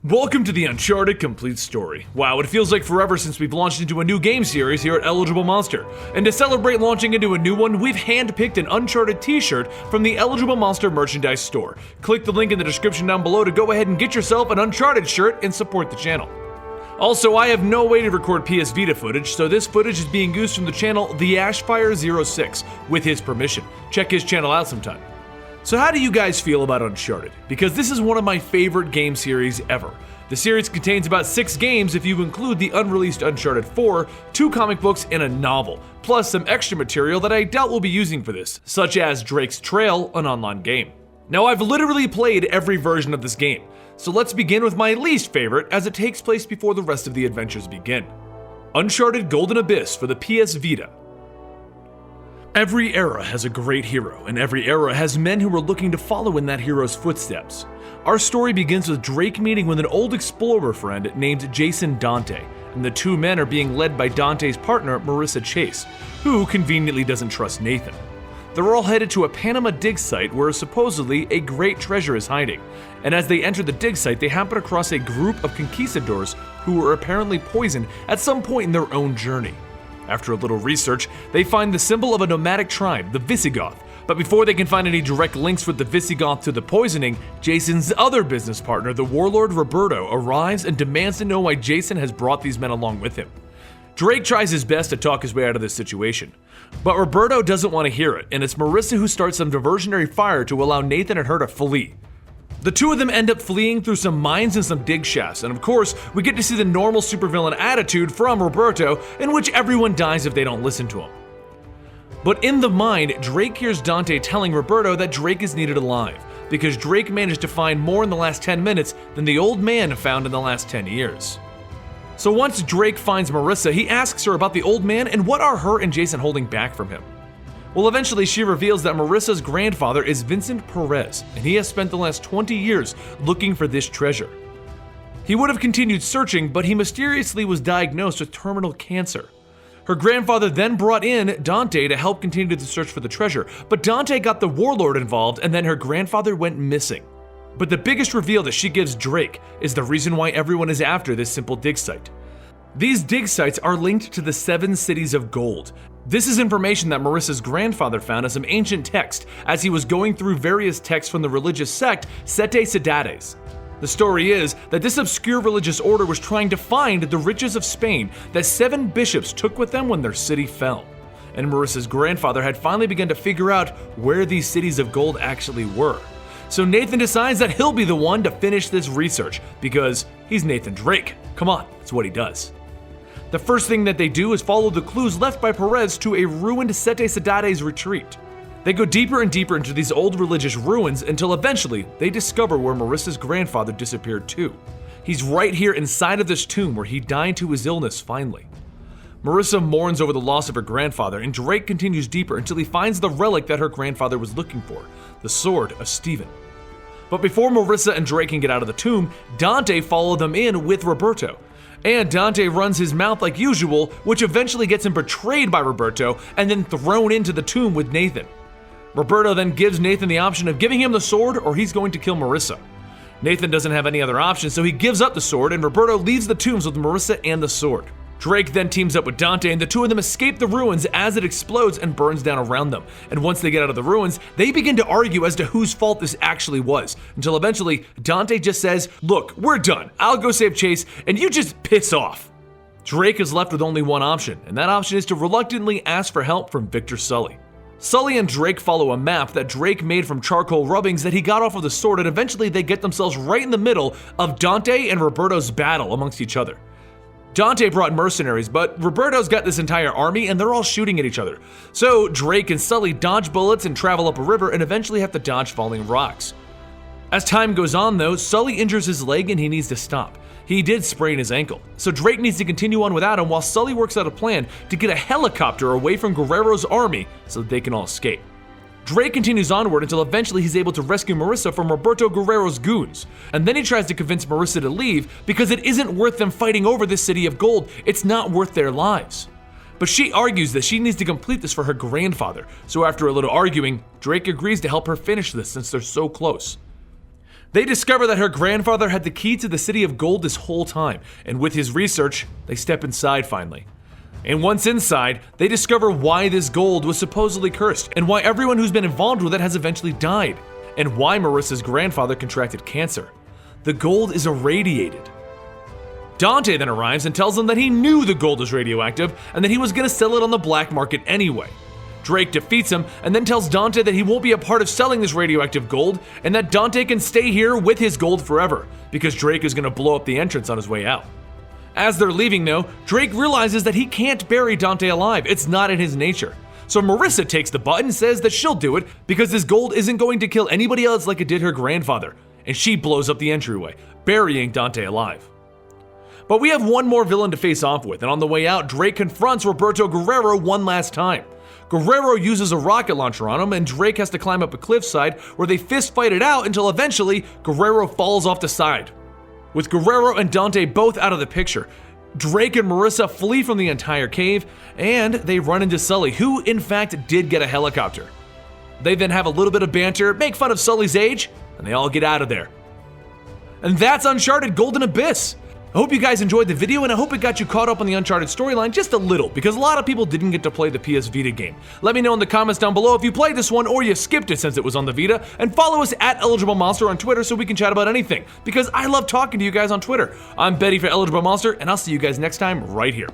Welcome to the Uncharted Complete Story. Wow, it feels like forever since we've launched into a new game series here at Eligible Monster. And to celebrate launching into a new one, we've handpicked an Uncharted t-shirt from the Eligible Monster merchandise store. Click the link in the description down below to go ahead and get yourself an Uncharted shirt and support the channel. Also, I have no way to record PS Vita footage, so this footage is being used from the channel The Ashfire06 with his permission. Check his channel out sometime. So how do you guys feel about Uncharted? Because this is one of my favorite game series ever. The series contains about 6 games if you include the unreleased Uncharted 4, 2 comic books, and a novel, plus some extra material that I doubt we'll be using for this, such as Drake's Trail, an online game. Now I've literally played every version of this game, so let's begin with my least favorite as it takes place before the rest of the adventures begin. Uncharted Golden Abyss for the PS Vita. Every era has a great hero, and every era has men who are looking to follow in that hero's footsteps. Our story begins with Drake meeting with an old explorer friend named Jason Dante, and the two men are being led by Dante's partner, Marissa Chase, who conveniently doesn't trust Nathan. They're all headed to a Panama dig site where supposedly a great treasure is hiding, and as they enter the dig site, they happen across a group of conquistadors who were apparently poisoned at some point in their own journey. After a little research, they find the symbol of a nomadic tribe, the Visigoth. But before they can find any direct links with the Visigoth to the poisoning, Jason's other business partner, the warlord Roberto, arrives and demands to know why Jason has brought these men along with him. Drake tries his best to talk his way out of this situation, but Roberto doesn't want to hear it, and it's Marissa who starts some diversionary fire to allow Nathan and her to flee. The two of them end up fleeing through some mines and some dig shafts, and of course, we get to see the normal supervillain attitude from Roberto, in which everyone dies if they don't listen to him. But in the mine, Drake hears Dante telling Roberto that Drake is needed alive, because Drake managed to find more in the last 10 minutes than the old man found in the last 10 years. So once Drake finds Marissa, he asks her about the old man and what are her and Jason holding back from him. Well, eventually she reveals that Marissa's grandfather is Vincent Perez, and he has spent the last 20 years looking for this treasure. He would have continued searching, but he mysteriously was diagnosed with terminal cancer. Her grandfather then brought in Dante to help continue the search for the treasure, but Dante got the warlord involved and then her grandfather went missing. But the biggest reveal that she gives Drake is the reason why everyone is after this simple dig site. These dig sites are linked to the 7 cities of gold. This is information that Marissa's grandfather found as some ancient text as he was going through various texts from the religious sect Sete Cidades. The story is that this obscure religious order was trying to find the riches of Spain that 7 bishops took with them when their city fell. And Marissa's grandfather had finally begun to figure out where these cities of gold actually were. So Nathan decides that he'll be the one to finish this research because he's Nathan Drake. Come on, it's what he does. The first thing that they do is follow the clues left by Perez to a ruined Sete Cidades retreat. They go deeper and deeper into these old religious ruins until eventually they discover where Marissa's grandfather disappeared too. He's right here inside of this tomb where he died to his illness finally. Marissa mourns over the loss of her grandfather, and Drake continues deeper until he finds the relic that her grandfather was looking for, the sword of Stephen. But before Marissa and Drake can get out of the tomb, Dante followed them in with Roberto. And Dante runs his mouth like usual, which eventually gets him betrayed by Roberto and then thrown into the tomb with Nathan. Roberto then gives Nathan the option of giving him the sword or he's going to kill Marissa. Nathan doesn't have any other option, so he gives up the sword and Roberto leaves the tombs with Marissa and the sword. Drake then teams up with Dante and the two of them escape the ruins as it explodes and burns down around them. And once they get out of the ruins, they begin to argue as to whose fault this actually was, until eventually Dante just says, "Look, we're done. I'll go save Chase and you just piss off." Drake is left with only one option, and that option is to reluctantly ask for help from Victor Sully. Sully and Drake follow a map that Drake made from charcoal rubbings that he got off of the sword, and eventually they get themselves right in the middle of Dante and Roberto's battle amongst each other. Dante brought mercenaries, but Roberto's got this entire army and they're all shooting at each other. So Drake and Sully dodge bullets and travel up a river and eventually have to dodge falling rocks. As time goes on though, Sully injures his leg and he needs to stop. He did sprain his ankle, so Drake needs to continue on without him while Sully works out a plan to get a helicopter away from Guerrero's army so that they can all escape. Drake continues onward until eventually he's able to rescue Marissa from Roberto Guerrero's goons, and then he tries to convince Marissa to leave because it isn't worth them fighting over this city of gold, it's not worth their lives. But she argues that she needs to complete this for her grandfather, so after a little arguing, Drake agrees to help her finish this since they're so close. They discover that her grandfather had the key to the City of Gold this whole time, and with his research, they step inside finally. And once inside, they discover why this gold was supposedly cursed, and why everyone who's been involved with it has eventually died, and why Marissa's grandfather contracted cancer. The gold is irradiated. Dante then arrives and tells them that he knew the gold was radioactive, and that he was going to sell it on the black market anyway. Drake defeats him and then tells Dante that he won't be a part of selling this radioactive gold, and that Dante can stay here with his gold forever, because Drake is going to blow up the entrance on his way out. As they're leaving though, Drake realizes that he can't bury Dante alive, it's not in his nature. So Marissa takes the button and says that she'll do it because this gold isn't going to kill anybody else like it did her grandfather, and she blows up the entryway, burying Dante alive. But we have one more villain to face off with, and on the way out, Drake confronts Roberto Guerrero one last time. Guerrero uses a rocket launcher on him, and Drake has to climb up a cliffside where they fist fight it out until eventually Guerrero falls off the side. With Guerrero and Dante both out of the picture, Drake and Marissa flee from the entire cave, and they run into Sully, who in fact did get a helicopter. They then have a little bit of banter, make fun of Sully's age, and they all get out of there. And that's Uncharted Golden Abyss. I hope you guys enjoyed the video, and I hope it got you caught up on the Uncharted storyline just a little, because a lot of people didn't get to play the PS Vita game. Let me know in the comments down below if you played this one or you skipped it since it was on the Vita, and follow us at Eligible Monster on Twitter so we can chat about anything, because I love talking to you guys on Twitter. I'm Betty for Eligible Monster, and I'll see you guys next time right here.